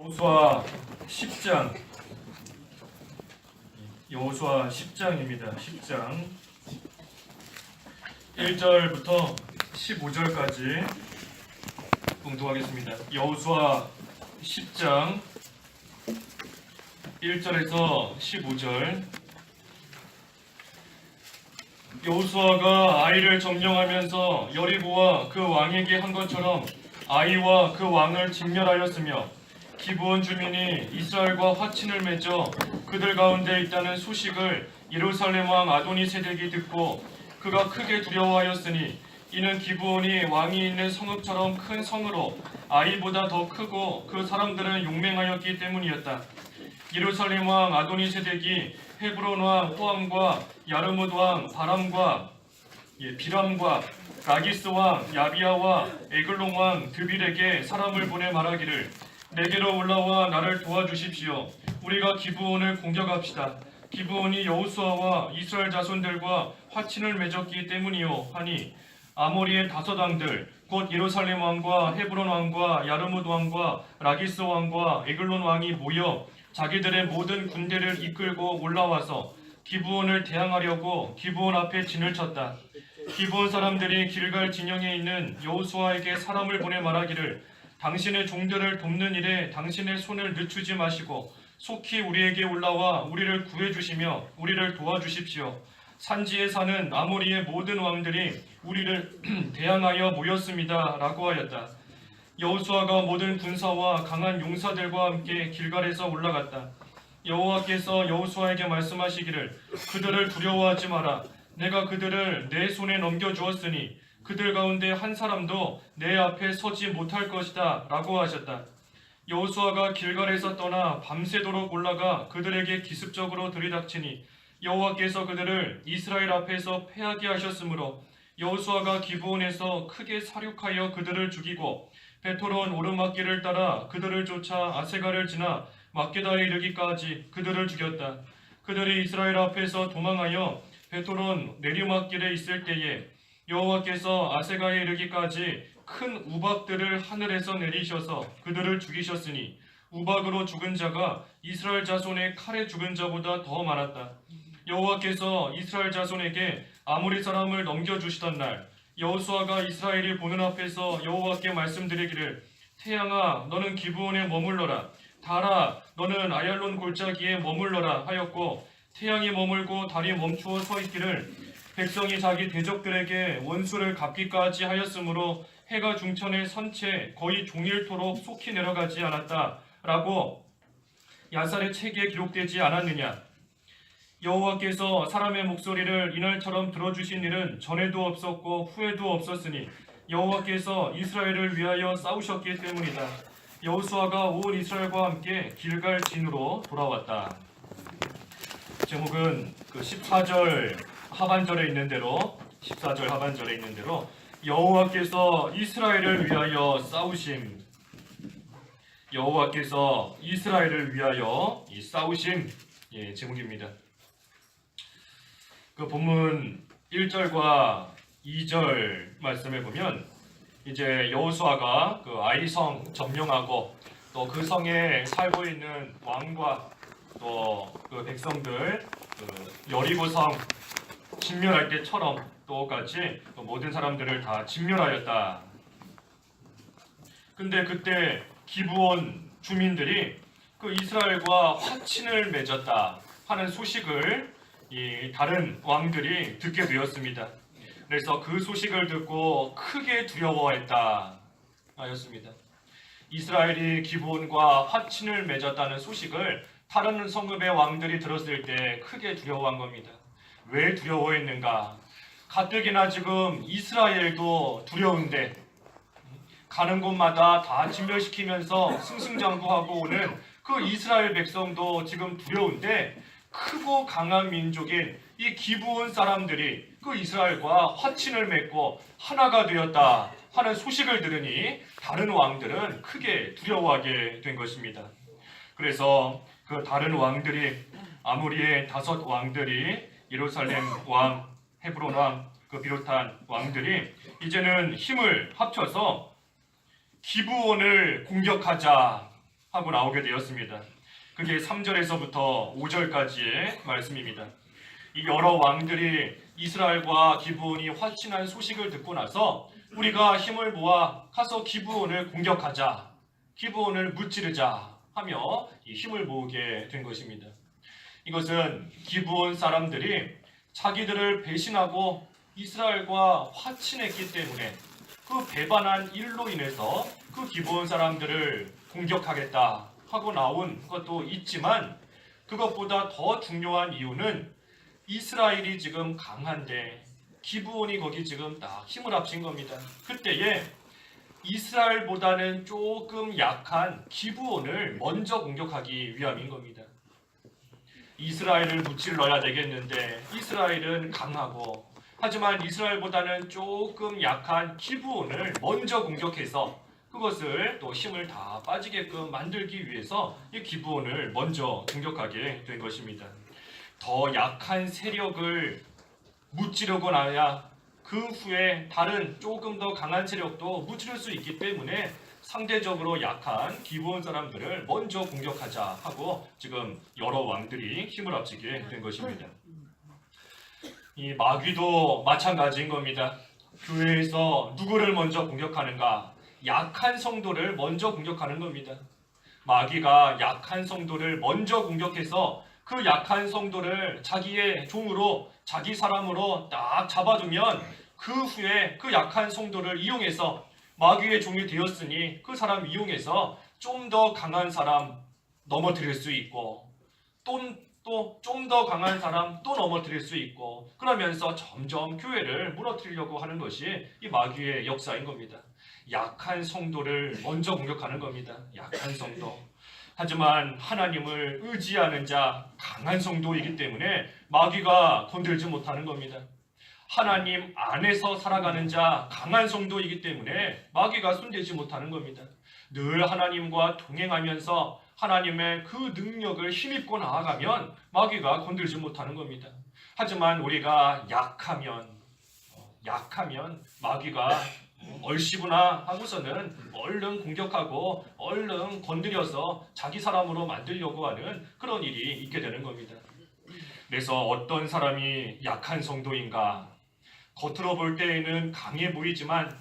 여호수아 10장, 여호수아 10장입니다. 10장 1절부터 15절까지 봉독하겠습니다. 여호수아 10장 1절에서 15절. 여호수아가 아이를 점령하면서 여리고와 그 왕에게 한 것처럼 아이와 그 왕을 진멸하였으며 기브온 주민이 이스라엘과 화친을 맺어 그들 가운데 있다는 소식을 예루살렘 왕 아도니세덱이 듣고 그가 크게 두려워하였으니 이는 기브온이 왕이 있는 성읍처럼 큰 성으로 아이보다 더 크고 그 사람들은 용맹하였기 때문이었다. 예루살렘 왕 아도니세덱이 헤브론 왕 호암과 야르뭇 왕 바람과 비람과 라기스 왕 야비아와 에글론 왕 드빌에게 사람을 보내 말하기를 내게로 올라와 나를 도와주십시오. 우리가 기브온을 공격합시다. 기브온이 여호수아와 이스라엘 자손들과 화친을 맺었기 때문이요 하니 아모리의 다섯 왕들 곧 예루살렘 왕과 헤브론 왕과 야르뭇 왕과 라기스 왕과 에글론 왕이 모여 자기들의 모든 군대를 이끌고 올라와서 기브온을 대항하려고 기브온 앞에 진을 쳤다. 기브온 사람들이 길갈 진영에 있는 여호수아에게 사람을 보내 말하기를 당신의 종들을 돕는 일에 당신의 손을 늦추지 마시고 속히 우리에게 올라와 우리를 구해주시며 우리를 도와주십시오. 산지에 사는 아모리의 모든 왕들이 우리를 대항하여 모였습니다. 라고 하였다. 여호수아가 모든 군사와 강한 용사들과 함께 길갈에서 올라갔다. 여호와께서 여호수아에게 말씀하시기를 그들을 두려워하지 마라. 내가 그들을 내 손에 넘겨주었으니 그들 가운데 한 사람도 내 앞에 서지 못할 것이다 라고 하셨다. 여호수아가 길갈에서 떠나 밤새도록 올라가 그들에게 기습적으로 들이닥치니 여호와께서 그들을 이스라엘 앞에서 패하게 하셨으므로 여호수아가 기브온에서 크게 사륙하여 그들을 죽이고 베토론 오르막길을 따라 그들을 쫓아 아세가를 지나 막게다에 이르기까지 그들을 죽였다. 그들이 이스라엘 앞에서 도망하여 베토론 내리막길에 있을 때에 여호와께서 아세가에 이르기까지 큰 우박들을 하늘에서 내리셔서 그들을 죽이셨으니 우박으로 죽은 자가 이스라엘 자손의 칼에 죽은 자보다 더 많았다. 여호와께서 이스라엘 자손에게 아모리 사람을 넘겨주시던 날 여호수아가 이스라엘이 보는 앞에서 여호와께 말씀드리기를 태양아 너는 기브온에 머물러라 달아 너는 아얄론 골짜기에 머물러라 하였고 태양이 머물고 달이 멈추어 서 있기를 백성이 자기 대적들에게 원수를 갚기까지 하였으므로 해가 중천에 선 채 거의 종일토록 속히 내려가지 않았다 라고 야살의 책에 기록되지 않았느냐. 여호와께서 사람의 목소리를 이날처럼 들어주신 일은 전에도 없었고 후에도 없었으니 여호와께서 이스라엘을 위하여 싸우셨기 때문이다. 여호수아가 온 이스라엘과 함께 길갈 진으로 돌아왔다. 제목은 그 14절 하반절에 있는 대로 14절 하반절에 있는 대로 여호와께서 이스라엘을 위하여 싸우심, 여호와께서 이스라엘을 위하여 싸우심 제목입니다. 그 본문 1절과 2절 말씀에 보면 이제 여호수아가 그 아이성 점령하고 또 그 성에 살고 있는 왕과 또 그 백성들 그 여리고성 진멸할 때처럼 똑같이 모든 사람들을 다 진멸하였다. 근데 그때 기브온 주민들이 그 이스라엘과 화친을 맺었다 하는 소식을 이 다른 왕들이 듣게 되었습니다. 그래서 그 소식을 듣고 크게 두려워했다 하였습니다. 이스라엘이 기브온과 화친을 맺었다는 소식을 다른 성읍의 왕들이 들었을 때 크게 두려워한 겁니다. 왜 두려워했는가? 가뜩이나 지금 이스라엘도 두려운데 가는 곳마다 다 진멸시키면서 승승장구하고 오는 그 이스라엘 백성도 지금 두려운데 크고 강한 민족인 이 기브온 사람들이 그 이스라엘과 화친을 맺고 하나가 되었다 하는 소식을 들으니 다른 왕들은 크게 두려워하게 된 것입니다. 그래서 그 다른 왕들이 아모리의 다섯 왕들이 예루살렘 왕, 헤브론 왕, 그 비롯한 왕들이 이제는 힘을 합쳐서 기브온을 공격하자 하고 나오게 되었습니다. 그게 3절에서부터 5절까지의 말씀입니다. 이 여러 왕들이 이스라엘과 기브온이 화친한 소식을 듣고 나서 우리가 힘을 모아 가서 기브온을 공격하자, 기브온을 무찌르자 하며 이 힘을 모으게 된 것입니다. 이것은 기브온 사람들이 자기들을 배신하고 이스라엘과 화친했기 때문에 그 배반한 일로 인해서 그 기브온 사람들을 공격하겠다 하고 나온 것도 있지만, 그것보다 더 중요한 이유는 이스라엘이 지금 강한데 기브온이 거기 지금 딱 힘을 합친 겁니다. 그때에 이스라엘보다는 조금 약한 기브온을 먼저 공격하기 위함인 겁니다. 이스라엘을 무찔러야 되겠는데 이스라엘은 강하고, 하지만 이스라엘보다는 조금 약한 기브온을 먼저 공격해서 그것을 또 힘을 다 빠지게끔 만들기 위해서 이 기브온을 먼저 공격하게 된 것입니다. 더 약한 세력을 무찌르고 나야 그 후에 다른 조금 더 강한 세력도 무찌를 수 있기 때문에 상대적으로 약한 기브온 사람들을 먼저 공격하자 하고 지금 여러 왕들이 힘을 합치게 된 것입니다. 이 마귀도 마찬가지인 겁니다. 교회에서 누구를 먼저 공격하는가? 약한 성도를 먼저 공격하는 겁니다. 마귀가 약한 성도를 먼저 공격해서 그 약한 성도를 자기의 종으로, 자기 사람으로 딱 잡아두면 그 후에 그 약한 성도를 이용해서 마귀의 종이 되었으니 그 사람 이용해서 좀 더 강한 사람 넘어뜨릴 수 있고, 또 좀 더 강한 사람 또 넘어뜨릴 수 있고, 그러면서 점점 교회를 무너뜨리려고 하는 것이 이 마귀의 역사인 겁니다. 약한 성도를 먼저 공격하는 겁니다. 약한 성도. 하지만 하나님을 의지하는 자, 강한 성도이기 때문에 마귀가 건들지 못하는 겁니다. 하나님 안에서 살아가는 자, 강한 성도이기 때문에 마귀가 손대지 못하는 겁니다. 늘 하나님과 동행하면서 하나님의 그 능력을 힘입고 나아가면 마귀가 건들지 못하는 겁니다. 하지만 우리가 약하면 마귀가 얼씨구나 하고서는 얼른 공격하고 얼른 건드려서 자기 사람으로 만들려고 하는 그런 일이 있게 되는 겁니다. 그래서 어떤 사람이 약한 성도인가? 겉으로 볼 때에는 강해 보이지만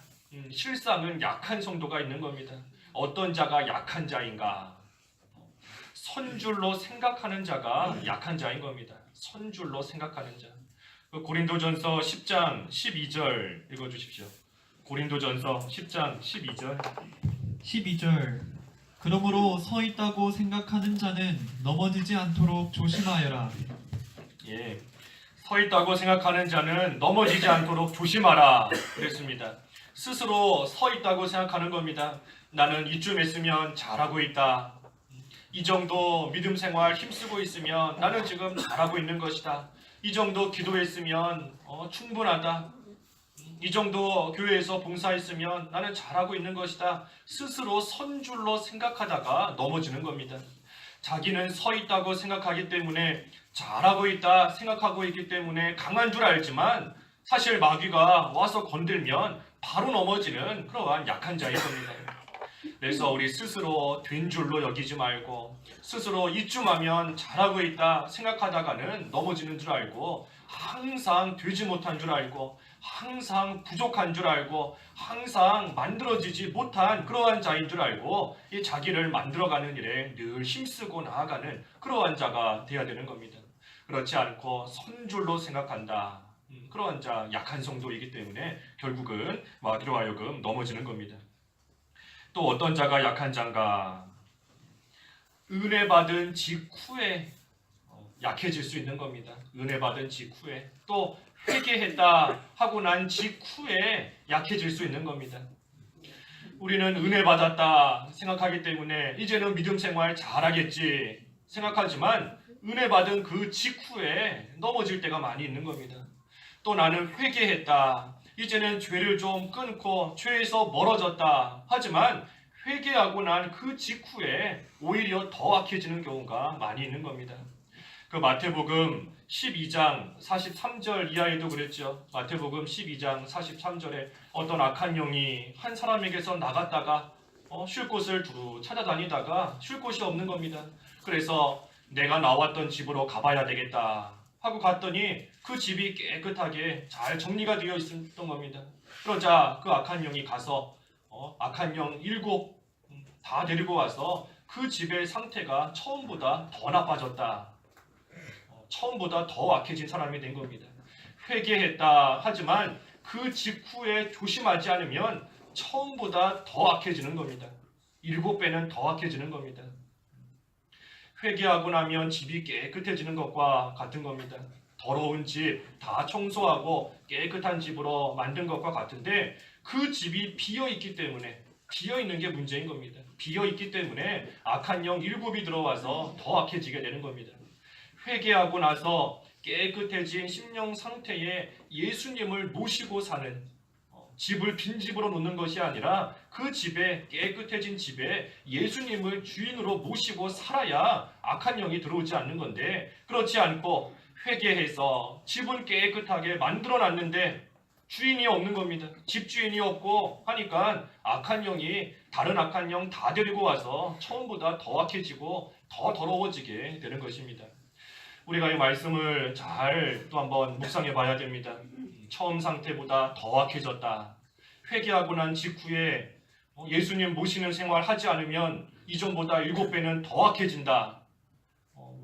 실상은 약한 성도가 있는 겁니다. 어떤 자가 약한 자인가? 선줄로 생각하는 자가 약한 자인 겁니다. 선줄로 생각하는 자. 고린도전서 10장 12절 읽어주십시오. 고린도전서 10장 12절 그러므로 서 있다고 생각하는 자는 넘어지지 않도록 조심하여라. 예, 서 있다고 생각하는 자는 넘어지지 않도록 조심하라 그랬습니다. 스스로 서 있다고 생각하는 겁니다. 나는 이쯤 했으면 잘하고 있다. 이 정도 믿음 생활 힘쓰고 있으면 나는 지금 잘하고 있는 것이다. 이 정도 기도했으면 충분하다. 이 정도 교회에서 봉사했으면 나는 잘하고 있는 것이다. 스스로 선줄로 생각하다가 넘어지는 겁니다. 자기는 서 있다고 생각하기 때문에, 잘하고 있다 생각하고 있기 때문에 강한 줄 알지만 사실 마귀가 와서 건들면 바로 넘어지는 그러한 약한 자인 겁니다. 그래서 우리 스스로 된 줄로 여기지 말고, 스스로 이쯤 하면 잘하고 있다 생각하다가는 넘어지는 줄 알고, 항상 되지 못한 줄 알고, 항상 부족한 줄 알고, 항상 만들어지지 못한 그러한 자인 줄 알고, 이 자기를 만들어가는 일에 늘 힘쓰고 나아가는 그러한 자가 되어야 되는 겁니다. 그렇지 않고 선줄로 생각한다. 그러한 자, 약한 성도이기 때문에 결국은 마귀로 하여금 넘어지는 겁니다. 또 어떤 자가 약한 자인가? 은혜 받은 직후에 약해질 수 있는 겁니다. 은혜 받은 직후에, 또 회개했다 하고 난 직후에 약해질 수 있는 겁니다. 우리는 은혜 받았다 생각하기 때문에 이제는 믿음 생활 잘하겠지 생각하지만 은혜 받은 그 직후에 넘어질 때가 많이 있는 겁니다. 또 나는 회개했다, 이제는 죄를 좀 끊고 죄에서 멀어졌다 하지만 회개하고 난 그 직후에 오히려 더 악해지는 경우가 많이 있는 겁니다. 그 마태복음 12장 43절 이하에도 그랬죠. 마태복음 12장 43절에 어떤 악한 영이 한 사람에게서 나갔다가 쉴 곳을 두루 찾아다니다가 쉴 곳이 없는 겁니다. 그래서 내가 나왔던 집으로 가봐야 되겠다 하고 갔더니 그 집이 깨끗하게 잘 정리가 되어 있었던 겁니다. 그러자 그 악한 영이 가서 악한 영 7 다 데리고 와서 그 집의 상태가 처음보다 더 나빠졌다. 처음보다 더 악해진 사람이 된 겁니다. 회개했다 하지만 그 직후에 조심하지 않으면 처음보다 더 악해지는 겁니다. 7배는 더 악해지는 겁니다. 회개하고 나면 집이 깨끗해지는 것과 같은 겁니다. 더러운 집 다 청소하고 깨끗한 집으로 만든 것과 같은데 그 집이 비어있기 때문에 비어있는 게 문제인 겁니다. 비어있기 때문에 악한 영 7이 들어와서 더 악해지게 되는 겁니다. 회개하고 나서 깨끗해진 심령 상태에 예수님을 모시고 사는 집을 빈집으로 놓는 것이 아니라 그 집에 깨끗해진 집에 예수님을 주인으로 모시고 살아야 악한 영이 들어오지 않는 건데 그렇지 않고 회개해서 집은 깨끗하게 만들어놨는데 주인이 없는 겁니다. 집주인이 없고 하니까 악한 영이 다른 악한 영 다 데리고 와서 처음보다 더 악해지고 더 더러워지게 되는 것입니다. 우리가 이 말씀을 잘 또 한번 묵상해 봐야 됩니다. 처음 상태보다 더 악해졌다. 회개하고 난 직후에 예수님 모시는 생활 하지 않으면 이전보다 7배는 더 악해진다.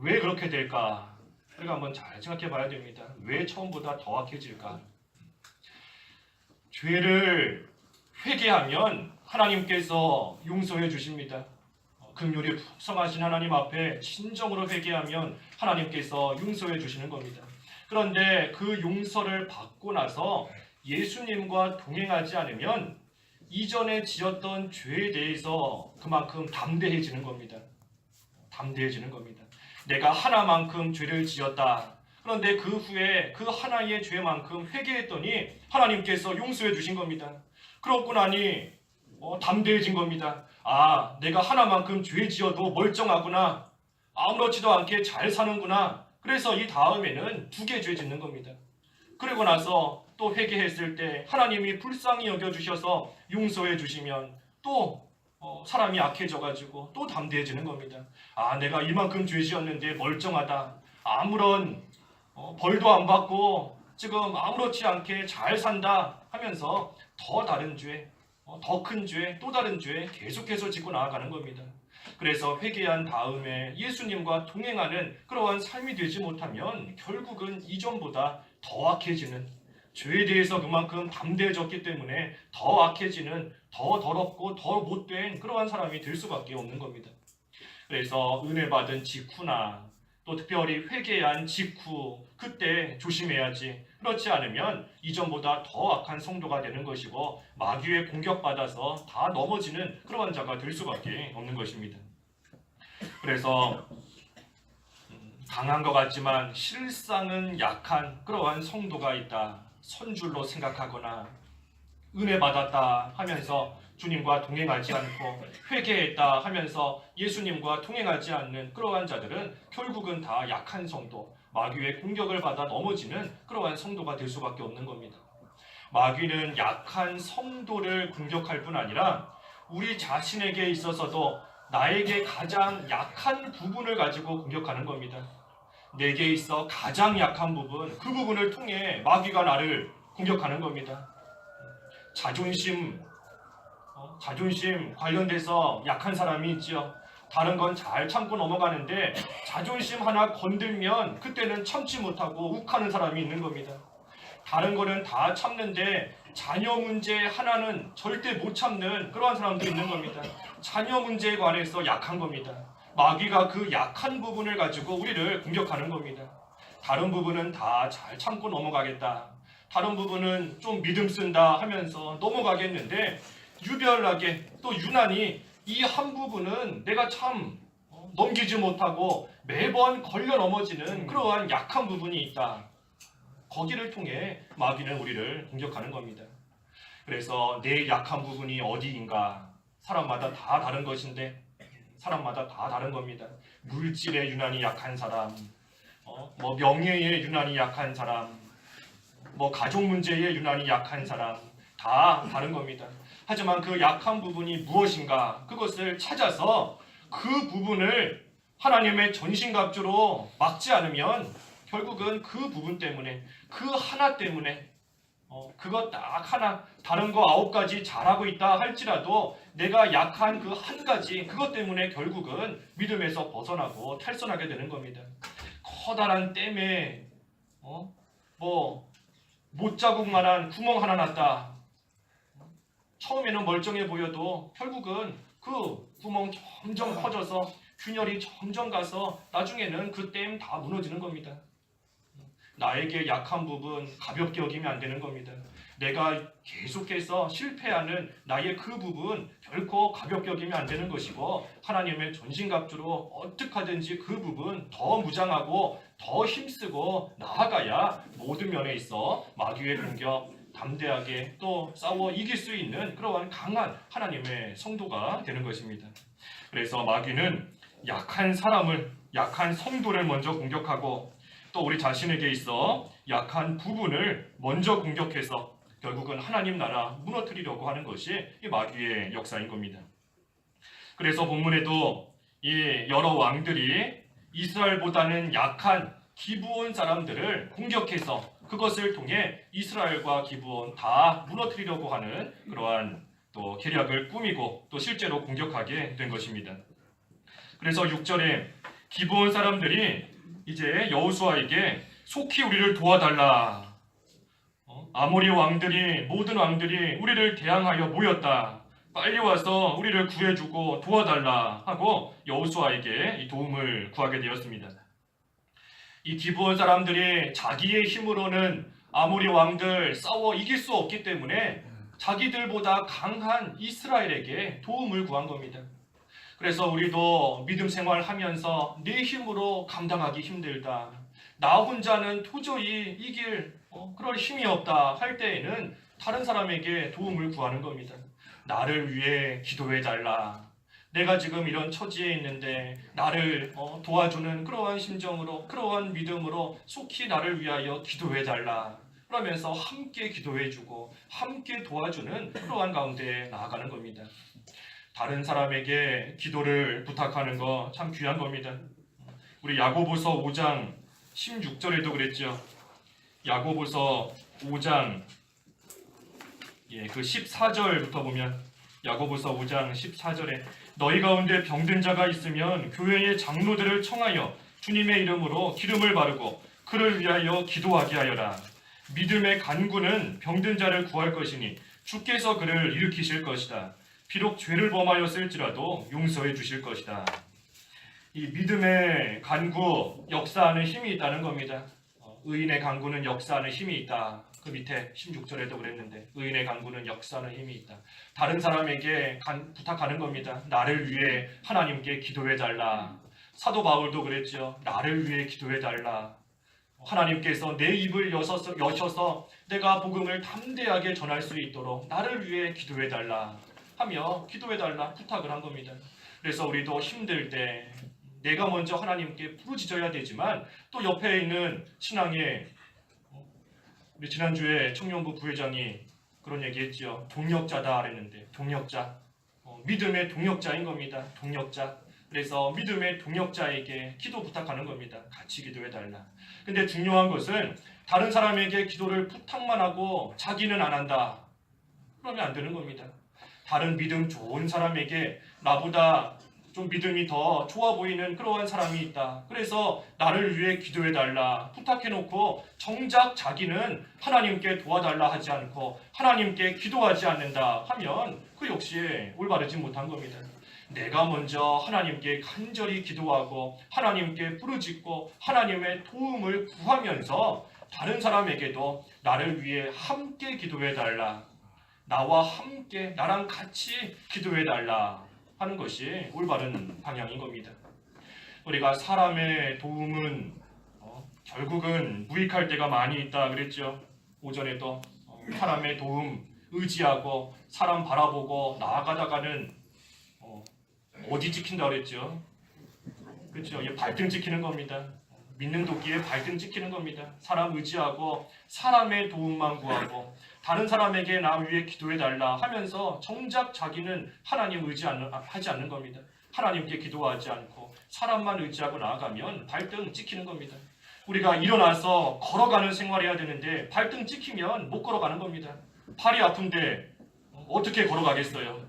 왜 그렇게 될까? 우리가 한번 잘 생각해 봐야 됩니다. 왜 처음보다 더 악해질까? 죄를 회개하면 하나님께서 용서해 주십니다. 긍휼이 풍성하신 하나님 앞에 진정으로 회개하면 하나님께서 용서해 주시는 겁니다. 그런데 그 용서를 받고 나서 예수님과 동행하지 않으면 이전에 지었던 죄에 대해서 그만큼 담대해지는 겁니다. 담대해지는 겁니다. 내가 하나만큼 죄를 지었다. 그런데 그 후에 그 하나의 죄만큼 회개했더니 하나님께서 용서해 주신 겁니다. 그렇고 나니 담대해진 겁니다. 아, 내가 하나만큼 죄 지어도 멀쩡하구나. 아무렇지도 않게 잘 사는구나. 그래서 이 다음에는 2개 죄 짓는 겁니다. 그리고 나서 또 회개했을 때 하나님이 불쌍히 여겨주셔서 용서해 주시면 또 사람이 악해져가지고 또 담대해지는 겁니다. 아, 내가 이만큼 죄 지었는데 멀쩡하다. 아무런 벌도 안 받고 지금 아무렇지 않게 잘 산다 하면서 더 다른 죄, 더 큰 죄, 또 다른 죄 계속해서 짓고 나아가는 겁니다. 그래서 회개한 다음에 예수님과 동행하는 그러한 삶이 되지 못하면 결국은 이전보다 더 악해지는, 죄에 대해서 그만큼 담대해졌기 때문에 더 악해지는, 더 더럽고 더 못된 그러한 사람이 될 수밖에 없는 겁니다. 그래서 은혜 받은 직후나 또 특별히 회개한 직후 그때 조심해야지. 그렇지 않으면 이전보다 더 악한 성도가 되는 것이고 마귀의 공격받아서 다 넘어지는 그러한 자가 될 수밖에 없는 것입니다. 그래서 강한 것 같지만 실상은 약한 그러한 성도가 있다. 선줄로 생각하거나 은혜 받았다 하면서 주님과 동행하지 않고 회개했다 하면서 예수님과 동행하지 않는 그러한 자들은 결국은 다 약한 성도, 마귀의 공격을 받아 넘어지는 그러한 성도가 될 수밖에 없는 겁니다. 마귀는 약한 성도를 공격할 뿐 아니라 우리 자신에게 있어서도 나에게 가장 약한 부분을 가지고 공격하는 겁니다. 내게 있어 가장 약한 부분, 그 부분을 통해 마귀가 나를 공격하는 겁니다. 자존심 관련돼서 약한 사람이 있지요. 다른 건 잘 참고 넘어가는데 자존심 하나 건들면 그때는 참지 못하고 욱하는 사람이 있는 겁니다. 다른 거는 다 참는데 자녀 문제 하나는 절대 못 참는 그러한 사람도 있는 겁니다. 자녀 문제에 관해서 약한 겁니다. 마귀가 그 약한 부분을 가지고 우리를 공격하는 겁니다. 다른 부분은 다 잘 참고 넘어가겠다. 다른 부분은 좀 믿음 쓴다 하면서 넘어가겠는데 유별나게 또 유난히 이 한 부분은 내가 참 넘기지 못하고 매번 걸려 넘어지는 그러한 약한 부분이 있다. 거기를 통해 마귀는 우리를 공격하는 겁니다. 그래서 내 약한 부분이 어디인가? 사람마다 다 다른 것인데 사람마다 다 다른 겁니다. 물질에 유난히 약한 사람, 명예에 유난히 약한 사람, 가족 문제에 유난히 약한 사람 다 다른 겁니다. 하지만 그 약한 부분이 무엇인가 그것을 찾아서 그 부분을 하나님의 전신갑주로 막지 않으면 결국은 그 부분 때문에 그 하나 때문에 그것 딱 하나 다른 거 9가지 잘하고 있다 할지라도 내가 약한 그 한 가지 그것 때문에 결국은 믿음에서 벗어나고 탈선하게 되는 겁니다. 커다란 댐에 못자국만한 구멍 하나 났다. 처음에는 멀쩡해 보여도 결국은 그 구멍 점점 커져서 균열이 점점 가서 나중에는 그 댐 다 무너지는 겁니다. 나에게 약한 부분 가볍게 여기면 안 되는 겁니다. 내가 계속해서 실패하는 나의 그 부분 결코 가볍게 여기면 안 되는 것이고 하나님의 전신갑주로 어떻게 하든지 그 부분 더 무장하고 더 힘쓰고 나아가야 모든 면에 있어 마귀의 공격 담대하게 또 싸워 이길 수 있는 그러한 강한 하나님의 성도가 되는 것입니다. 그래서 마귀는 약한 사람을, 약한 성도를 먼저 공격하고 또 우리 자신에게 있어 약한 부분을 먼저 공격해서 결국은 하나님 나라 무너뜨리려고 하는 것이 이 마귀의 역사인 겁니다. 그래서 본문에도 이 여러 왕들이 이스라엘보다는 약한 기브온 사람들을 공격해서 그것을 통해 이스라엘과 기브온 다 무너뜨리려고 하는 그러한 또 계략을 꾸미고 또 실제로 공격하게 된 것입니다. 그래서 6절에 기브온 사람들이 이제 여호수아에게 속히 우리를 도와달라. 아모리 왕들이 모든 왕들이 우리를 대항하여 모였다. 빨리 와서 우리를 구해주고 도와달라 하고 여호수아에게 이 도움을 구하게 되었습니다. 이 기브온 사람들이 자기의 힘으로는 아모리 왕들 싸워 이길 수 없기 때문에 자기들보다 강한 이스라엘에게 도움을 구한 겁니다. 그래서 우리도 믿음 생활하면서 내 힘으로 감당하기 힘들다. 나 혼자는 도저히 이길 그럴 힘이 없다 할 때에는 다른 사람에게 도움을 구하는 겁니다. 나를 위해 기도해 달라. 내가 지금 이런 처지에 있는데 나를 도와주는 그러한 심정으로 그러한 믿음으로 속히 나를 위하여 기도해 달라. 그러면서 함께 기도해주고 함께 도와주는 그러한 가운데 나아가는 겁니다. 다른 사람에게 기도를 부탁하는 거 참 귀한 겁니다. 우리 야고보서 5장 16절에도 그랬죠. 야고보서 5장 그 14절부터 보면 야고보서 5장 14절에 너희 가운데 병든 자가 있으면 교회의 장로들을 청하여 주님의 이름으로 기름을 바르고 그를 위하여 기도하게 하여라. 믿음의 간구는 병든 자를 구할 것이니 주께서 그를 일으키실 것이다. 비록 죄를 범하였을지라도 용서해 주실 것이다. 이 믿음의 간구, 역사하는 힘이 있다는 겁니다. 의인의 간구는 역사하는 힘이 있다. 그 밑에 16절에도 그랬는데 의인의 간구는 역사하는 힘이 있다. 다른 사람에게 부탁하는 겁니다. 나를 위해 하나님께 기도해 달라. 사도 바울도 그랬죠. 나를 위해 기도해 달라. 하나님께서 내 입을 여셔서 내가 복음을 담대하게 전할 수 있도록 나를 위해 기도해 달라 하며 기도해 달라 부탁을 한 겁니다. 그래서 우리도 힘들 때 내가 먼저 하나님께 부르짖어야 되지만 또 옆에 있는 신앙의 우리 지난주에 청년부 부회장이 그런 얘기했죠. 동역자다 그랬는데 동역자 믿음의 동역자인 겁니다. 동역자. 그래서 믿음의 동역자에게 기도 부탁하는 겁니다. 같이 기도해 달라. 근데 중요한 것은 다른 사람에게 기도를 부탁만 하고 자기는 안 한다. 그러면 안 되는 겁니다. 다른 믿음 좋은 사람에게 나보다 좀 믿음이 더 좋아 보이는 그러한 사람이 있다. 그래서 나를 위해 기도해 달라 부탁해놓고 정작 자기는 하나님께 도와달라 하지 않고 하나님께 기도하지 않는다 하면 그 역시 올바르지 못한 겁니다. 내가 먼저 하나님께 간절히 기도하고 하나님께 부르짖고 하나님의 도움을 구하면서 다른 사람에게도 나를 위해 함께 기도해 달라. 나와 함께 나랑 같이 기도해 달라 하는 것이 올바른 방향인 겁니다. 우리가 사람의 도움은 결국은 무익할 때가 많이 있다 그랬죠. 오전에도 사람의 도움 의지하고 사람 바라보고 나아가다가는 어디 지킨다 그랬죠. 그렇죠. 발등 지키는 겁니다. 믿는 도끼에 발등 찍히는 겁니다. 사람 의지하고 사람의 도움만 구하고 다른 사람에게 나 위해 기도해달라 하면서 정작 자기는 하나님 하지 않는 겁니다. 하나님께 기도하지 않고 사람만 의지하고 나아가면 발등 찍히는 겁니다. 우리가 일어나서 걸어가는 생활해야 되는데 발등 찍히면 못 걸어가는 겁니다. 팔이 아픈데 어떻게 걸어가겠어요?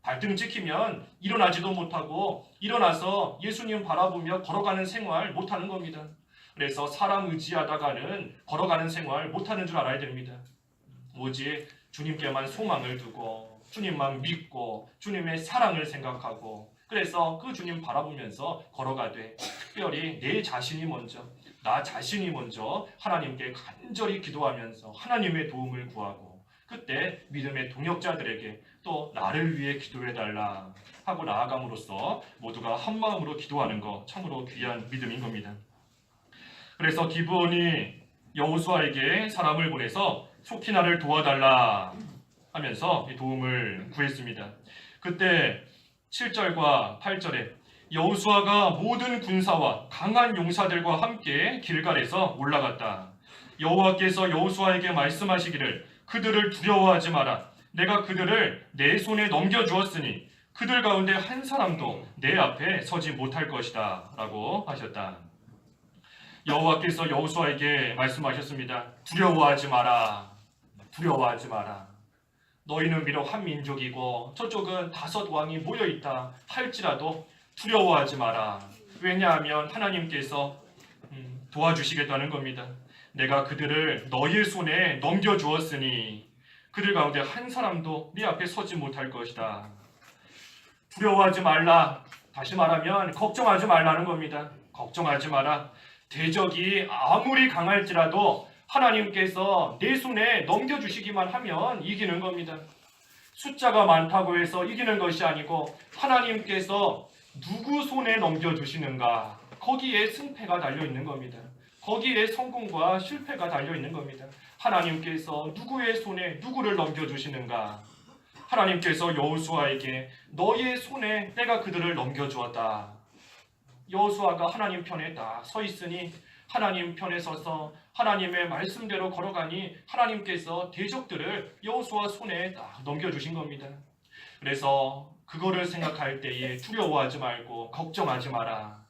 발등 찍히면 일어나지도 못하고 일어나서 예수님 바라보며 걸어가는 생활 못하는 겁니다. 그래서 사람 의지하다가는 걸어가는 생활 못하는 줄 알아야 됩니다. 오직 주님께만 소망을 두고 주님만 믿고 주님의 사랑을 생각하고 그래서 그 주님 바라보면서 걸어가되 특별히 나 자신이 먼저 하나님께 간절히 기도하면서 하나님의 도움을 구하고 그때 믿음의 동역자들에게 또 나를 위해 기도해달라 하고 나아감으로써 모두가 한마음으로 기도하는 것 참으로 귀한 믿음인 겁니다. 그래서 기브온이 여호수아에게 사람을 보내서 속히 나를 도와달라 하면서 도움을 구했습니다. 그때 7절과 8절에 여호수아가 모든 군사와 강한 용사들과 함께 길갈에서 올라갔다. 여호와께서 여호수아에게 말씀하시기를 그들을 두려워하지 마라. 내가 그들을 내 손에 넘겨주었으니 그들 가운데 한 사람도 내 앞에 서지 못할 것이다 라고 하셨다. 여호와께서 여호수아에게 말씀하셨습니다. 두려워하지 마라. 두려워하지 마라. 너희는 비록 한 민족이고 저쪽은 5 왕이 모여있다 할지라도 두려워하지 마라. 왜냐하면 하나님께서 도와주시겠다는 겁니다. 내가 그들을 너희의 손에 넘겨주었으니 그들 가운데 한 사람도 네 앞에 서지 못할 것이다. 두려워하지 말라. 다시 말하면 걱정하지 말라는 겁니다. 걱정하지 마라. 대적이 아무리 강할지라도 하나님께서 내 손에 넘겨주시기만 하면 이기는 겁니다. 숫자가 많다고 해서 이기는 것이 아니고 하나님께서 누구 손에 넘겨주시는가 거기에 승패가 달려있는 겁니다. 거기에 성공과 실패가 달려있는 겁니다. 하나님께서 누구의 손에 누구를 넘겨주시는가. 하나님께서 여호수아에게 너희의 손에 내가 그들을 넘겨주었다. 여호수아가 하나님 편에 딱 서 있으니 하나님 편에 서서 하나님의 말씀대로 걸어가니 하나님께서 대적들을 여호수아 손에 딱 넘겨주신 겁니다. 그래서 그거를 생각할 때에 두려워하지 말고 걱정하지 마라.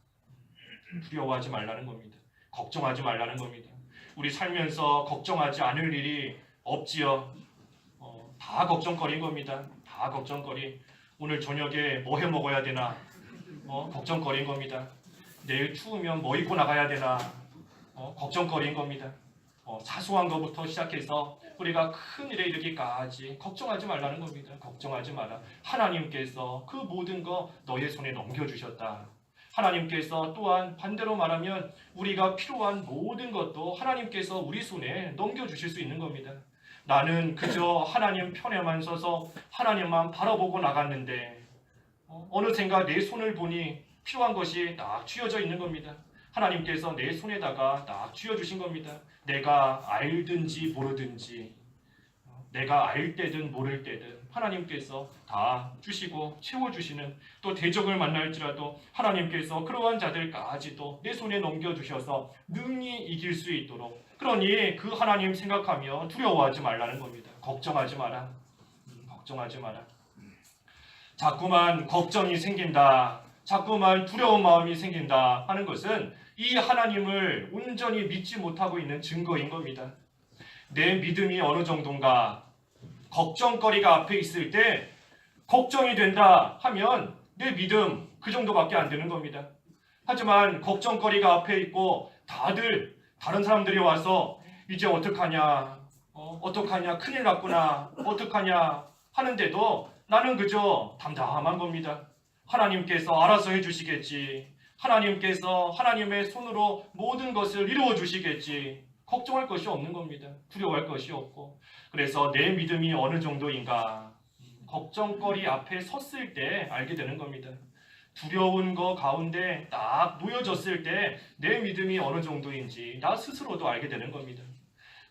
두려워하지 말라는 겁니다. 걱정하지 말라는 겁니다. 우리 살면서 걱정하지 않을 일이 없지요. 다 걱정거리인 겁니다. 다 걱정거리. 오늘 저녁에 뭐 해 먹어야 되나? 걱정거리인 겁니다. 내일 추우면 뭐 입고 나가야 되나? 걱정거리인 겁니다. 사소한 것부터 시작해서 우리가 큰 일에 이르기까지 걱정하지 말라는 겁니다. 걱정하지 마라. 하나님께서 그 모든 거 너의 손에 넘겨주셨다. 하나님께서 또한 반대로 말하면 우리가 필요한 모든 것도 하나님께서 우리 손에 넘겨주실 수 있는 겁니다. 나는 그저 하나님 편에만 서서 하나님만 바라보고 나갔는데 어느샌가 내 손을 보니 필요한 것이 딱 쥐어져 있는 겁니다. 하나님께서 내 손에다가 딱 쥐어주신 겁니다. 내가 알든지 모르든지 내가 알 때든 모를 때든 하나님께서 다 주시고 채워주시는 또 대적을 만날지라도 하나님께서 그러한 자들까지도 내 손에 넘겨주셔서 능히 이길 수 있도록 그러니 그 하나님 생각하며 두려워하지 말라는 겁니다. 걱정하지 마라. 걱정하지 마라. 자꾸만 걱정이 생긴다. 자꾸만 두려운 마음이 생긴다 하는 것은 이 하나님을 온전히 믿지 못하고 있는 증거인 겁니다. 내 믿음이 어느 정도인가 걱정거리가 앞에 있을 때 걱정이 된다 하면 내 믿음 그 정도밖에 안 되는 겁니다. 하지만 걱정거리가 앞에 있고 다른 사람들이 와서 이제 어떡하냐 어떡하냐 큰일 났구나 어떡하냐 하는데도 나는 그저 담담한 겁니다. 하나님께서 알아서 해주시겠지. 하나님께서 하나님의 손으로 모든 것을 이루어 주시겠지. 걱정할 것이 없는 겁니다. 두려워할 것이 없고. 그래서 내 믿음이 어느 정도인가 걱정거리 앞에 섰을 때 알게 되는 겁니다. 두려운 거 가운데 딱 놓여졌을 때 내 믿음이 어느 정도인지 나 스스로도 알게 되는 겁니다.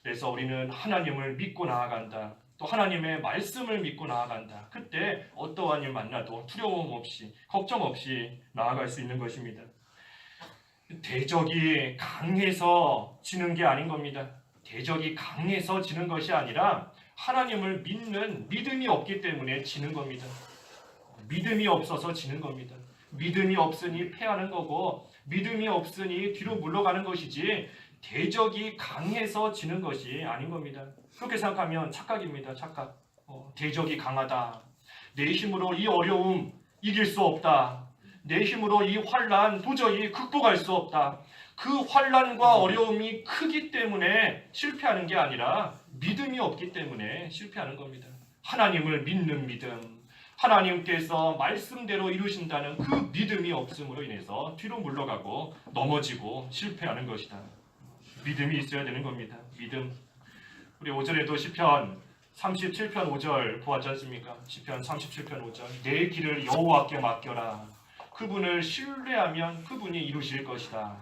그래서 우리는 하나님을 믿고 나아간다. 또 하나님의 말씀을 믿고 나아간다. 그때 어떠한 일 만나도 두려움 없이 걱정 없이 나아갈 수 있는 것입니다. 대적이 강해서 지는 게 아닌 겁니다. 대적이 강해서 지는 것이 아니라 하나님을 믿는 믿음이 없기 때문에 지는 겁니다. 믿음이 없어서 지는 겁니다. 믿음이 없으니 패하는 거고 믿음이 없으니 뒤로 물러가는 것이지 대적이 강해서 지는 것이 아닌 겁니다. 그렇게 생각하면 착각입니다. 착각. 대적이 강하다. 내 힘으로 이 어려움 이길 수 없다. 내 힘으로 이 환난 도저히 극복할 수 없다. 그 환난과 어려움이 크기 때문에 실패하는 게 아니라 믿음이 없기 때문에 실패하는 겁니다. 하나님을 믿는 믿음, 하나님께서 말씀대로 이루신다는 그 믿음이 없음으로 인해서 뒤로 물러가고 넘어지고 실패하는 것이다. 믿음이 있어야 되는 겁니다. 믿음. 우리 5절에도 시편 37편 5절 보았지 않습니까? 시편 37편 5절. 내 길을 여호와께 맡겨라. 그분을 신뢰하면 그분이 이루실 것이다.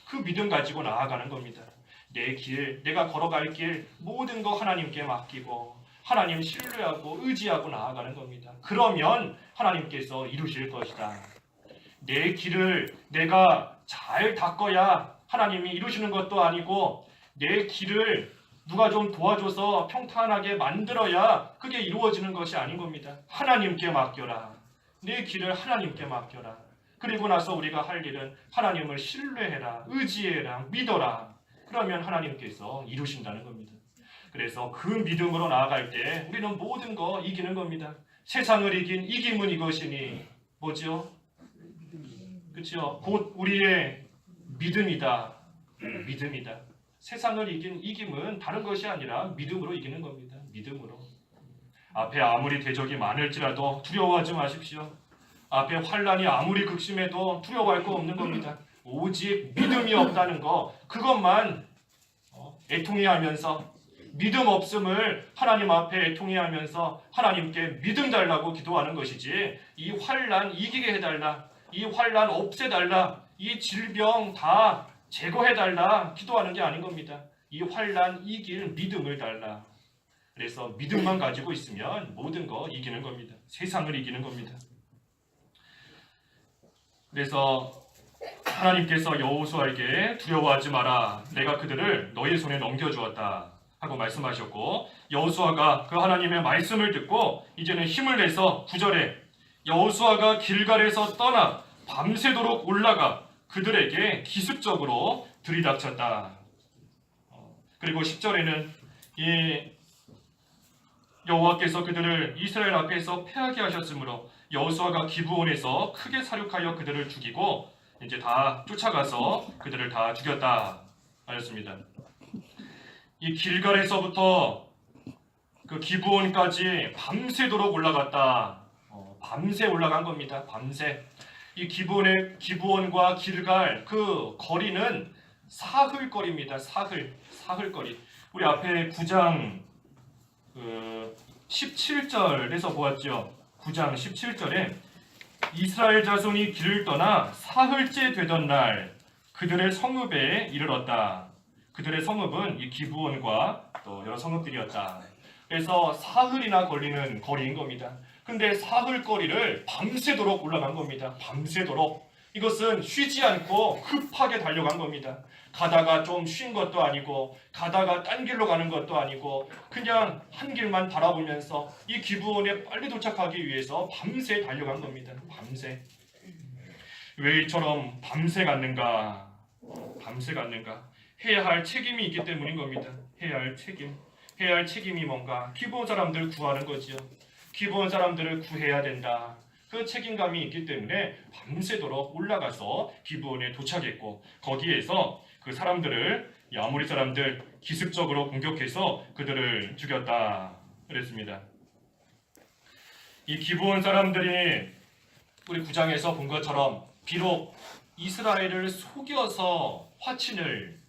그 믿음 가지고 나아가는 겁니다. 내 길, 내가 걸어갈 길 모든 거 하나님께 맡기고 하나님 신뢰하고 의지하고 나아가는 겁니다. 그러면 하나님께서 이루실 것이다. 내 길을 내가 잘 닦아야 하나님이 이루시는 것도 아니고 내 길을 누가 좀 도와줘서 평탄하게 만들어야 그게 이루어지는 것이 아닌 겁니다. 하나님께 맡겨라. 내 길을 하나님께 맡겨라. 그리고 나서 우리가 할 일은 하나님을 신뢰해라. 의지해라. 믿어라. 그러면 하나님께서 이루신다는 겁니다. 그래서 그 믿음으로 나아갈 때 우리는 모든 거 이기는 겁니다. 세상을 이긴 이김은 이것이니 뭐죠? 그렇죠? 곧 우리의 믿음이다. 믿음이다. 세상을 이긴 이김은 다른 것이 아니라 믿음으로 이기는 겁니다. 믿음으로. 앞에 아무리 대적이 많을지라도 두려워하지 마십시오. 앞에 환란이 아무리 극심해도 두려워할 거 없는 겁니다. 오직 믿음이 없다는 거, 그것만 애통해하면서 믿음 없음을 하나님 앞에 애통해하면서 하나님께 믿음 달라고 기도하는 것이지, 이 환란 이기게 해달라, 이 환란 없애달라, 이 질병 다 제거해달라 기도하는 게 아닌 겁니다. 이 환란 이길 믿음을 달라. 그래서 믿음만 가지고 있으면 모든 거 이기는 겁니다. 세상을 이기는 겁니다. 그래서 하나님께서 여호수아에게 두려워하지 마라. 내가 그들을 너의 손에 넘겨주었다 하고 말씀하셨고, 여호수아가 그 하나님의 말씀을 듣고 이제는 힘을 내서 9절에 여호수아가 길갈에서 떠나 밤새도록 올라가 그들에게 기습적으로 들이닥쳤다. 그리고 10절에는 이 여호와께서 그들을 이스라엘 앞에서 패하게 하셨으므로 여호수아가 기브온에서 크게 사륙하여 그들을 죽이고 이제 다 쫓아가서 그들을 다 죽였다 하였습니다. 이 길갈에서부터 그 기브온까지 밤새도록 올라갔다. 밤새 올라간 겁니다. 밤새. 이 기브온과 길갈 그 거리는 사흘거리입니다. 사흘거리. 우리 앞에 9장 17절에서 보았죠. 9장 17절에 이스라엘 자손이 길을 떠나 사흘째 되던 날 그들의 성읍에 이르렀다. 그들의 성읍은 이 기브온과 또 여러 성읍들이었다. 그래서 사흘이나 걸리는 거리인 겁니다. 근데 사흘 거리를 밤새도록 올라간 겁니다. 밤새도록. 이것은 쉬지 않고 급하게 달려간 겁니다. 가다가 좀 쉰 것도 아니고 가다가 딴 길로 가는 것도 아니고 그냥 한 길만 바라보면서 이 기브온에 빨리 도착하기 위해서 밤새 달려간 겁니다. 밤새. 왜 이처럼 밤새 갔는가? 밤새 갔는가? 해야 할 책임이 있기 때문인 겁니다. 해야 할 책임. 해야 할 책임이 뭔가? 기브온 사람들 구하는 거지요. 기브온 사람들을 구해야 된다. 그 책임감이 있기 때문에 밤새도록 올라가서 기브온에 도착했고 거기에서 그 사람들을 이 아모리 사람들 기습적으로 공격해서 그들을 죽였다 그랬습니다. 이 기브온 사람들이 우리 9장에서 본 것처럼 비록 이스라엘을 속여서 화친을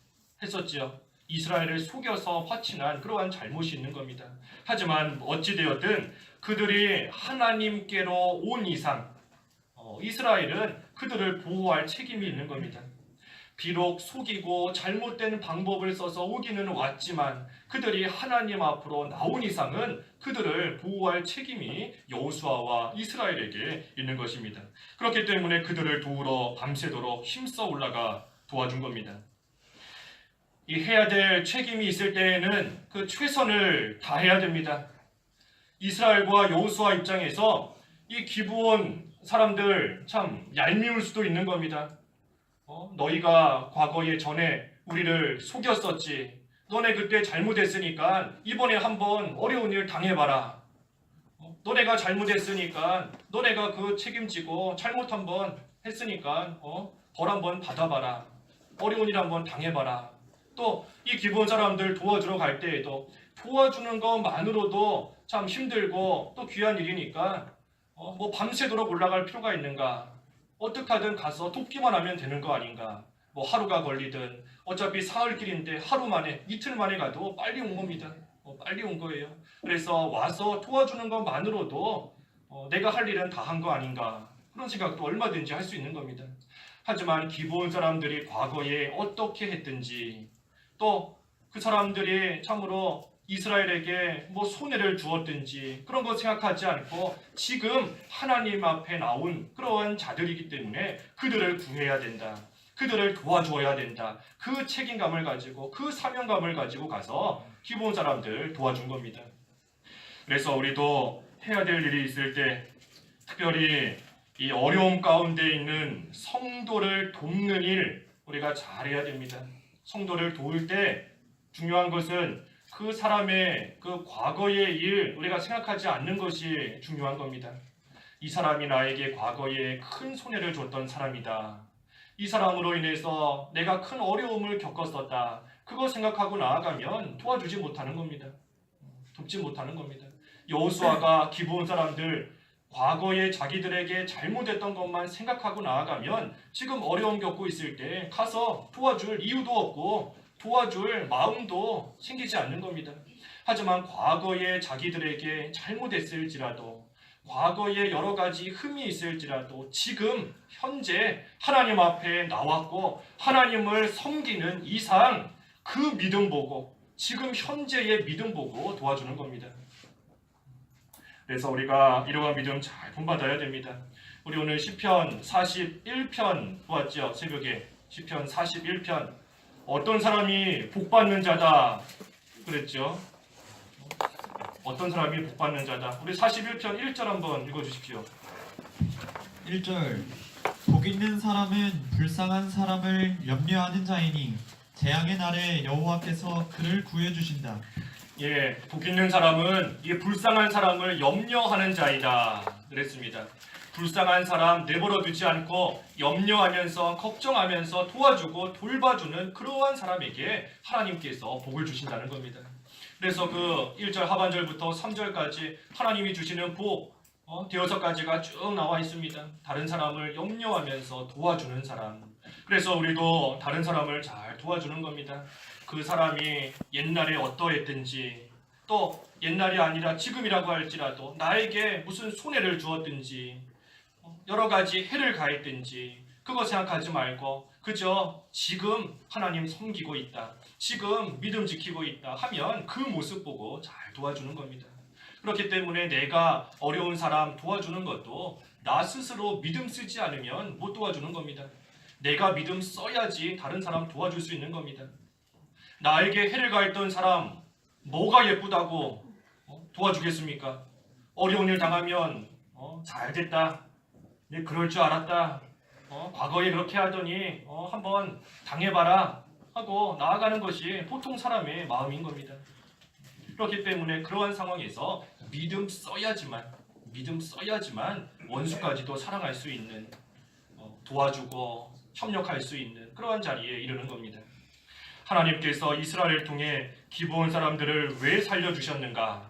했었지요. 이스라엘을 속여서 화친한 그러한 잘못이 있는 겁니다. 하지만 어찌되었든 그들이 하나님께로 온 이상 이스라엘은 그들을 보호할 책임이 있는 겁니다. 비록 속이고 잘못된 방법을 써서 오기는 왔지만 그들이 하나님 앞으로 나온 이상은 그들을 보호할 책임이 여호수아와 이스라엘에게 있는 것입니다. 그렇기 때문에 그들을 도우러 밤새도록 힘써 올라가 도와준 겁니다. 이 해야 될 책임이 있을 때에는 그 최선을 다해야 됩니다. 이스라엘과 여호수아 입장에서 이 기브온 사람들 참 얄미울 수도 있는 겁니다. 너희가 과거에 전에 우리를 속였었지. 너네 그때 잘못했으니까 이번에 한번 어려운 일 당해봐라. 너네가 잘못했으니까 너네가 그 책임지고 잘못 한번 했으니까 벌 한번 받아봐라. 어려운 일 한번 당해봐라. 또 이 기브온 사람들 도와주러 갈 때에도 도와주는 것만으로도 참 힘들고 또 귀한 일이니까 뭐 밤새도록 올라갈 필요가 있는가? 어떻게 하든 가서 돕기만 하면 되는 거 아닌가? 뭐 하루가 걸리든 어차피 사흘길인데 하루 만에 이틀 만에 가도 빨리 온 겁니다. 빨리 온 거예요. 그래서 와서 도와주는 것만으로도 내가 할 일은 다 한 거 아닌가? 그런 생각도 얼마든지 할 수 있는 겁니다. 하지만 기브온 사람들이 과거에 어떻게 했든지 또 그 사람들이 참으로 이스라엘에게 뭐 손해를 주었든지 그런 거 생각하지 않고 지금 하나님 앞에 나온 그러한 자들이기 때문에 그들을 구해야 된다. 그들을 도와줘야 된다. 그 책임감을 가지고 그 사명감을 가지고 가서 기브온 사람들 도와준 겁니다. 그래서 우리도 해야 될 일이 있을 때 특별히 이 어려움 가운데 있는 성도를 돕는 일 우리가 잘해야 됩니다. 성도를 도울 때 중요한 것은 그 사람의 그 과거의 일 우리가 생각하지 않는 것이 중요한 겁니다. 이 사람이 나에게 과거에 큰 손해를 줬던 사람이다. 이 사람으로 인해서 내가 큰 어려움을 겪었었다. 그거 생각하고 나아가면 도와주지 못하는 겁니다. 돕지 못하는 겁니다. 여호수아가 기브온 사람들 과거에 자기들에게 잘못했던 것만 생각하고 나아가면 지금 어려움 겪고 있을 때 가서 도와줄 이유도 없고 도와줄 마음도 생기지 않는 겁니다. 하지만 과거에 자기들에게 잘못했을지라도 과거에 여러 가지 흠이 있을지라도 지금 현재 하나님 앞에 나왔고 하나님을 섬기는 이상 그 믿음 보고 지금 현재의 믿음 보고 도와주는 겁니다. 그래서 우리가 이러한 믿음 잘 본받아야 됩니다. 우리 오늘 시편 41편 보았죠? 새벽에 시편 41편 어떤 사람이 복받는 자다 그랬죠? 어떤 사람이 복받는 자다. 우리 41편 1절 한번 읽어주십시오. 1절 복 있는 사람은 불쌍한 사람을 염려하는 자이니 재앙의 날에 여호와께서 그를 구해주신다. 예, 복 있는 사람은 이 불쌍한 사람을 염려하는 자이다 그랬습니다. 불쌍한 사람 내버려 두지 않고 염려하면서 걱정하면서 도와주고 돌봐주는 그러한 사람에게 하나님께서 복을 주신다는 겁니다. 그래서 그 1절 하반절부터 3절까지 하나님이 주시는 복 대여섯 가지가 쭉 나와 있습니다. 다른 사람을 염려하면서 도와주는 사람. 그래서 우리도 다른 사람을 잘 도와주는 겁니다. 그 사람이 옛날에 어떠했든지 또 옛날이 아니라 지금이라고 할지라도 나에게 무슨 손해를 주었든지 여러 가지 해를 가했든지 그거 생각하지 말고 그저 지금 하나님 섬기고 있다. 지금 믿음 지키고 있다 하면 그 모습 보고 잘 도와주는 겁니다. 그렇기 때문에 내가 어려운 사람 도와주는 것도 나 스스로 믿음 쓰지 않으면 못 도와주는 겁니다. 내가 믿음 써야지 다른 사람 도와줄 수 있는 겁니다. 나에게 해를 가했던 사람 뭐가 예쁘다고 도와주겠습니까? 어려운 일 당하면 잘 됐다. 네, 그럴 줄 알았다. 과거에 그렇게 하더니 한번 당해봐라 하고 나아가는 것이 보통 사람의 마음인 겁니다. 그렇기 때문에 그러한 상황에서 믿음 써야지만 원수까지도 사랑할 수 있는 도와주고 협력할 수 있는 그러한 자리에 이르는 겁니다. 하나님께서 이스라엘을 통해 기브온 사람들을 왜 살려주셨는가?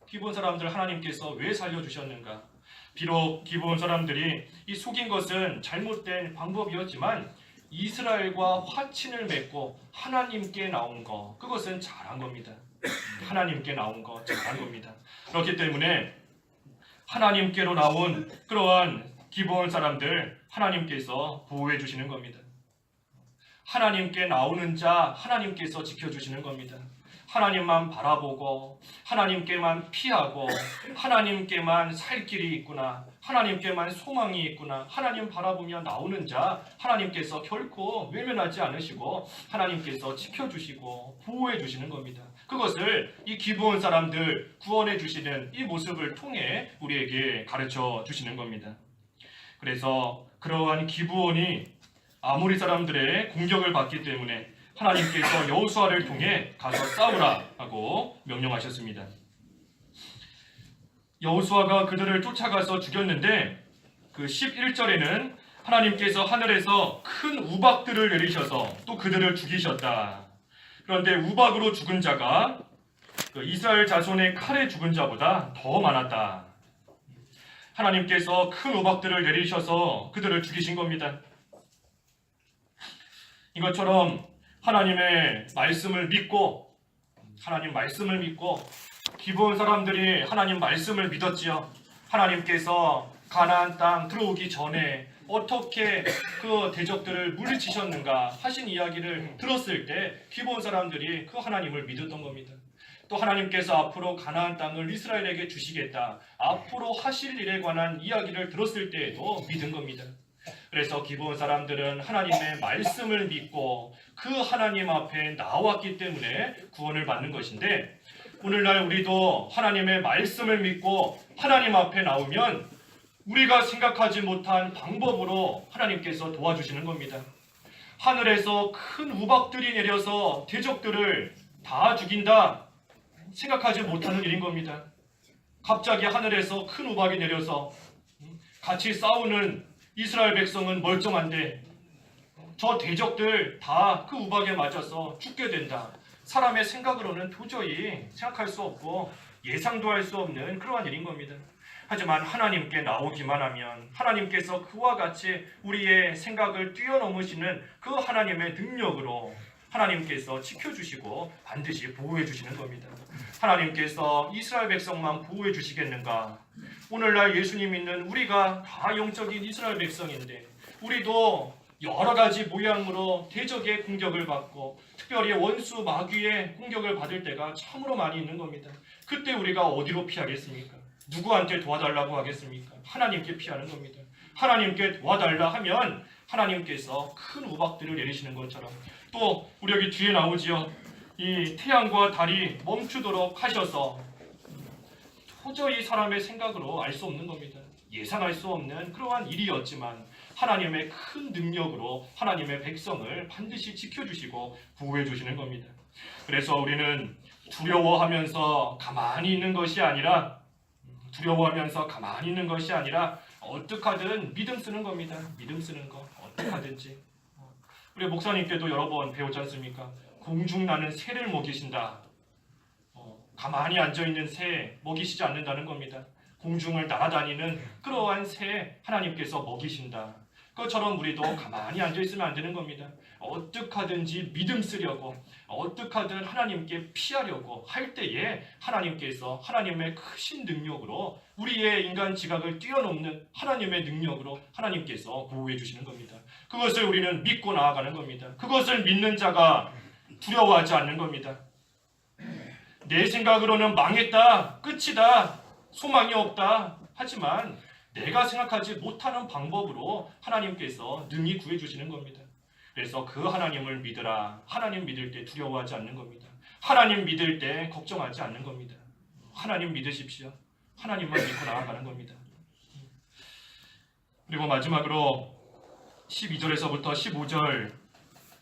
기브온 사람들 하나님께서 왜 살려주셨는가? 비록 기브온 사람들이 이 속인 것은 잘못된 방법이었지만 이스라엘과 화친을 맺고 하나님께 나온 거 그것은 잘한 겁니다. 하나님께 나온 거 잘한 겁니다. 그렇기 때문에 하나님께로 나온 그러한 기브온 사람들 하나님께서 보호해 주시는 겁니다. 하나님께 나오는 자 하나님께서 지켜주시는 겁니다. 하나님만 바라보고 하나님께만 피하고 하나님께만 살 길이 있구나, 하나님께만 소망이 있구나, 하나님 바라보며 나오는 자 하나님께서 결코 외면하지 않으시고 하나님께서 지켜주시고 보호해 주시는 겁니다. 그것을 이 기브온 사람들 구원해 주시는 이 모습을 통해 우리에게 가르쳐 주시는 겁니다. 그래서 그러한 기브온이 아모리 사람들의 공격을 받기 때문에 하나님께서 여호수아를 통해 가서 싸우라 하고 명령하셨습니다. 여호수아가 그들을 쫓아가서 죽였는데 그 11절에는 하나님께서 하늘에서 큰 우박들을 내리셔서 또 그들을 죽이셨다. 그런데 우박으로 죽은 자가 그 이스라엘 자손의 칼에 죽은 자보다 더 많았다. 하나님께서 큰 우박들을 내리셔서 그들을 죽이신 겁니다. 이것처럼 하나님의 말씀을 믿고 기브온 사람들이 하나님 말씀을 믿었지요. 하나님께서 가나안 땅 들어오기 전에 어떻게 그 대적들을 물리치셨는가 하신 이야기를 들었을 때 기브온 사람들이 그 하나님을 믿었던 겁니다. 또 하나님께서 앞으로 가나안 땅을 이스라엘에게 주시겠다, 앞으로 하실 일에 관한 이야기를 들었을 때에도 믿은 겁니다. 그래서 기브온 사람들은 하나님의 말씀을 믿고 그 하나님 앞에 나왔기 때문에 구원을 받는 것인데, 오늘날 우리도 하나님의 말씀을 믿고 하나님 앞에 나오면 우리가 생각하지 못한 방법으로 하나님께서 도와주시는 겁니다. 하늘에서 큰 우박들이 내려서 대적들을 다 죽인다 생각하지 못하는 일인 겁니다. 갑자기 하늘에서 큰 우박이 내려서 같이 싸우는 이스라엘 백성은 멀쩡한데 저 대적들 다 그 우박에 맞아서 죽게 된다. 사람의 생각으로는 도저히 생각할 수 없고 예상도 할 수 없는 그러한 일인 겁니다. 하지만 하나님께 나오기만 하면 하나님께서 그와 같이 우리의 생각을 뛰어넘으시는 그 하나님의 능력으로 하나님께서 지켜주시고 반드시 보호해 주시는 겁니다. 하나님께서 이스라엘 백성만 보호해 주시겠는가? 오늘날 예수님 믿는 우리가 다 영적인 이스라엘 백성인데 우리도 여러 가지 모양으로 대적의 공격을 받고 특별히 원수 마귀의 공격을 받을 때가 참으로 많이 있는 겁니다. 그때 우리가 어디로 피하겠습니까? 누구한테 도와달라고 하겠습니까? 하나님께 피하는 겁니다. 하나님께 도와달라 하면 하나님께서 큰 우박들을 내리시는 것처럼, 또 우리 여기 뒤에 나오지요. 이 태양과 달이 멈추도록 하셔서 도저히 사람의 생각으로 알 수 없는 겁니다. 예상할 수 없는 그러한 일이었지만 하나님의 큰 능력으로 하나님의 백성을 반드시 지켜주시고 보호해 주시는 겁니다. 그래서 우리는 두려워하면서 가만히 있는 것이 아니라 어떻게 하든 믿음 쓰는 겁니다. 믿음 쓰는 거 어떻게 하든지. 우리 목사님께도 여러 번 배웠지 않습니까? 공중나는 새를 먹이신다. 가만히 앉아있는 새 먹이시지 않는다는 겁니다. 공중을 날아다니는 그러한 새 하나님께서 먹이신다. 그것처럼 우리도 가만히 앉아있으면 안 되는 겁니다. 어떻게 하든지 믿음 쓰려고, 어떻게 하든 하나님께 피하려고 할 때에 하나님께서 하나님의 크신 능력으로 우리의 인간 지각을 뛰어넘는 하나님의 능력으로 하나님께서 보호해 주시는 겁니다. 그것을 우리는 믿고 나아가는 겁니다. 그것을 믿는 자가 두려워하지 않는 겁니다. 내 생각으로는 망했다, 끝이다, 소망이 없다. 하지만 내가 생각하지 못하는 방법으로 하나님께서 능히 구해주시는 겁니다. 그래서 그 하나님을 믿으라. 하나님 믿을 때 두려워하지 않는 겁니다. 하나님 믿을 때 걱정하지 않는 겁니다. 하나님 믿으십시오. 하나님만 믿고 나아가는 겁니다. 그리고 마지막으로 12절에서부터 15절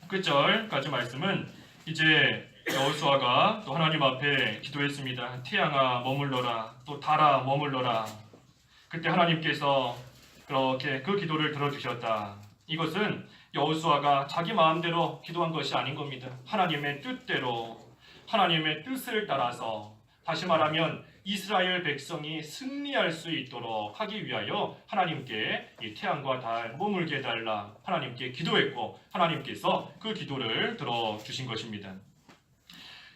끝절까지 말씀은 이제 여호수아가 또 하나님 앞에 기도했습니다. 태양아 머물러라, 또 달아 머물러라. 그때 하나님께서 그렇게 그 기도를 들어주셨다. 이것은 여호수아가 자기 마음대로 기도한 것이 아닌 겁니다. 하나님의 뜻대로, 하나님의 뜻을 따라서, 다시 말하면 이스라엘 백성이 승리할 수 있도록 하기 위하여 하나님께 이 태양과 달 머물게 해달라 하나님께 기도했고, 하나님께서 그 기도를 들어주신 것입니다.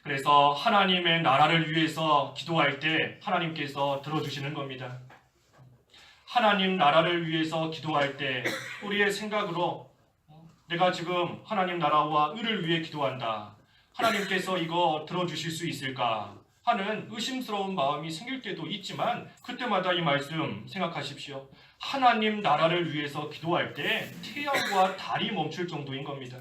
그래서 하나님의 나라를 위해서 기도할 때 하나님께서 들어주시는 겁니다. 하나님 나라를 위해서 기도할 때 우리의 생각으로 내가 지금 하나님 나라와 의를 위해 기도한다, 하나님께서 이거 들어주실 수 있을까 하는 의심스러운 마음이 생길 때도 있지만 그때마다 이 말씀 생각하십시오. 하나님 나라를 위해서 기도할 때 태양과 달이 멈출 정도인 겁니다.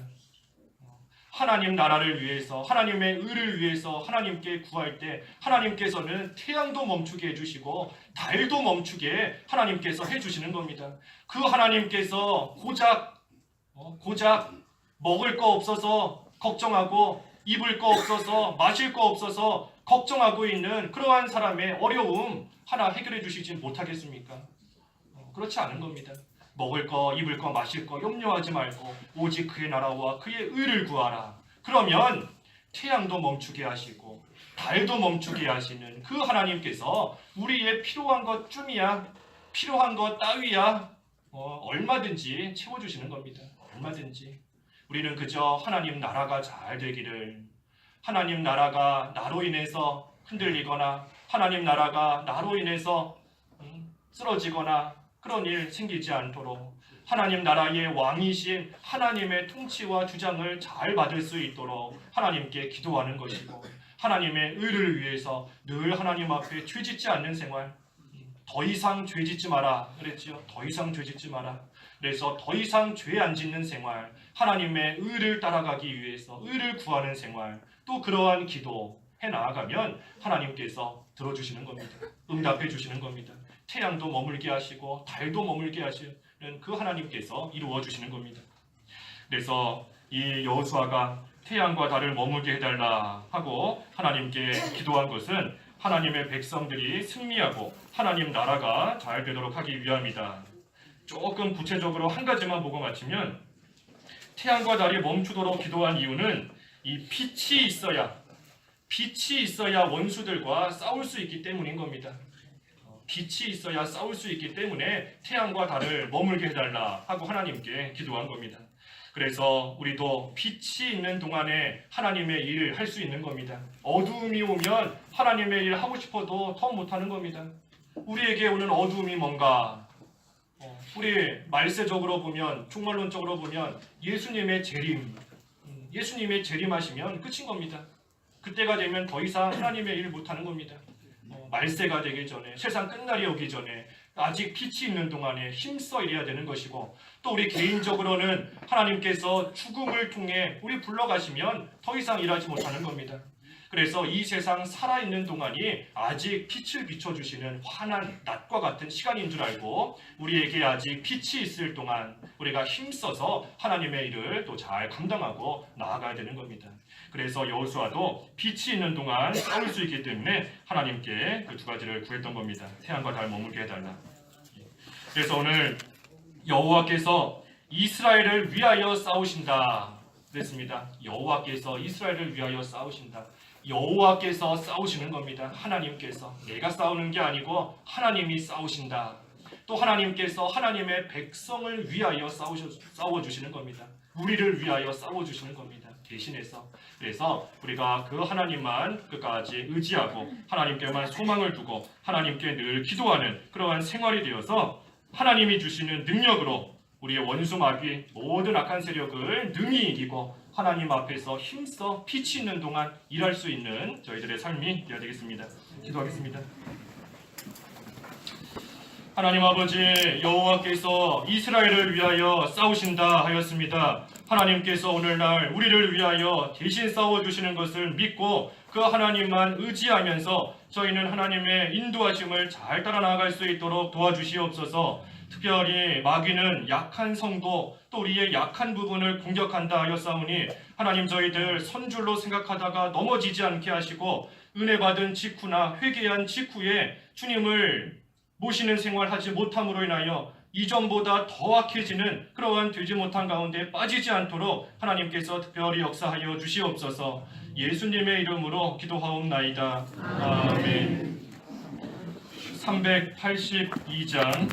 하나님 나라를 위해서 하나님의 의를 위해서 하나님께 구할 때 하나님께서는 태양도 멈추게 해주시고 달도 멈추게 하나님께서 해주시는 겁니다. 그 하나님께서 고작 먹을 거 없어서 걱정하고 입을 거 없어서 마실 거 없어서 걱정하고 있는 그러한 사람의 어려움 하나 해결해 주시지 못하겠습니까? 그렇지 않은 겁니다. 먹을 거, 입을 거, 마실 거 염려하지 말고 오직 그의 나라와 그의 의를 구하라. 그러면 태양도 멈추게 하시고 달도 멈추게 하시는 그 하나님께서 우리의 필요한 것쯤이야, 필요한 것 따위야 얼마든지 채워주시는 겁니다. 얼마든지. 우리는 그저 하나님 나라가 잘 되기를, 하나님 나라가 나로 인해서 흔들리거나 하나님 나라가 나로 인해서 쓰러지거나 그런 일 생기지 않도록 하나님 나라의 왕이신 하나님의 통치와 주장을 잘 받을 수 있도록 하나님께 기도하는 것이고, 하나님의 의를 위해서 늘 하나님 앞에 죄짓지 않는 생활, 더 이상 죄짓지 마라 그랬지요. 더 이상 죄짓지 마라. 그래서 더 이상 죄 안 짓는 생활, 하나님의 의를 따라가기 위해서 의를 구하는 생활, 또 그러한 기도 해 나아가면 하나님께서 들어주시는 겁니다. 응답해 주시는 겁니다. 태양도 머물게 하시고 달도 머물게 하시는 그 하나님께서 이루어 주시는 겁니다. 그래서 이 여호수아가 태양과 달을 머물게 해달라 하고 하나님께 기도한 것은 하나님의 백성들이 승리하고 하나님 나라가 잘 되도록 하기 위함이다. 조금 구체적으로 한 가지만 보고 마치면, 태양과 달이 멈추도록 기도한 이유는 이 빛이 있어야 원수들과 싸울 수 있기 때문인 겁니다. 빛이 있어야 싸울 수 있기 때문에 태양과 달을 머물게 해달라 하고 하나님께 기도한 겁니다. 그래서 우리도 빛이 있는 동안에 하나님의 일을 할 수 있는 겁니다. 어두움이 오면 하나님의 일 하고 싶어도 더 못하는 겁니다. 우리에게 오는 어두움이 뭔가? 우리 말세적으로 보면, 종말론적으로 보면 예수님의 재림하시면 끝인 겁니다. 그때가 되면 더 이상 하나님의 일을 못하는 겁니다. 말세가 되기 전에, 세상 끝날이 오기 전에 아직 빛이 있는 동안에 힘써 일해야 되는 것이고, 또 우리 개인적으로는 하나님께서 죽음을 통해 우리 불러가시면 더 이상 일하지 못하는 겁니다. 그래서 이 세상 살아있는 동안이 아직 빛을 비춰주시는 환한 낮과 같은 시간인 줄 알고, 우리에게 아직 빛이 있을 동안 우리가 힘써서 하나님의 일을 또 잘 감당하고 나아가야 되는 겁니다. 그래서 여호수아도 빛이 있는 동안 싸울 수 있기 때문에 하나님께 그 두 가지를 구했던 겁니다. 태양과 달 머물게 해달라. 그래서 오늘 여호와께서 이스라엘을 위하여 싸우신다 그랬습니다. 여호와께서 이스라엘을 위하여 싸우신다. 여호와께서 싸우시는 겁니다. 하나님께서. 내가 싸우는 게 아니고 하나님이 싸우신다. 또 하나님께서 하나님의 백성을 위하여 싸워주시는 겁니다. 우리를 위하여 싸워주시는 겁니다. 대신해서. 그래서 우리가 그 하나님만 끝까지 의지하고 하나님께만 소망을 두고 하나님께 늘 기도하는 그러한 생활이 되어서 하나님이 주시는 능력으로 우리의 원수 마귀 모든 악한 세력을 능히 이기고 하나님 앞에서 힘써 빛이 있는 동안 일할 수 있는 저희들의 삶이 되어야 되겠습니다. 기도하겠습니다. 하나님 아버지, 여호와께서 이스라엘을 위하여 싸우신다 하였습니다. 하나님께서 오늘날 우리를 위하여 대신 싸워주시는 것을 믿고 그 하나님만 의지하면서 저희는 하나님의 인도하심을 잘 따라 나아갈 수 있도록 도와주시옵소서. 특별히 마귀는 약한 성도 또 우리의 약한 부분을 공격한다 하였사오니 하나님, 저희들 선줄로 생각하다가 넘어지지 않게 하시고 은혜 받은 직후나 회개한 직후에 주님을 모시는 생활하지 못함으로 인하여 이전보다 더 악해지는 그러한 되지 못한 가운데 빠지지 않도록 하나님께서 특별히 역사하여 주시옵소서. 예수님의 이름으로 기도하옵나이다. 아멘. 382장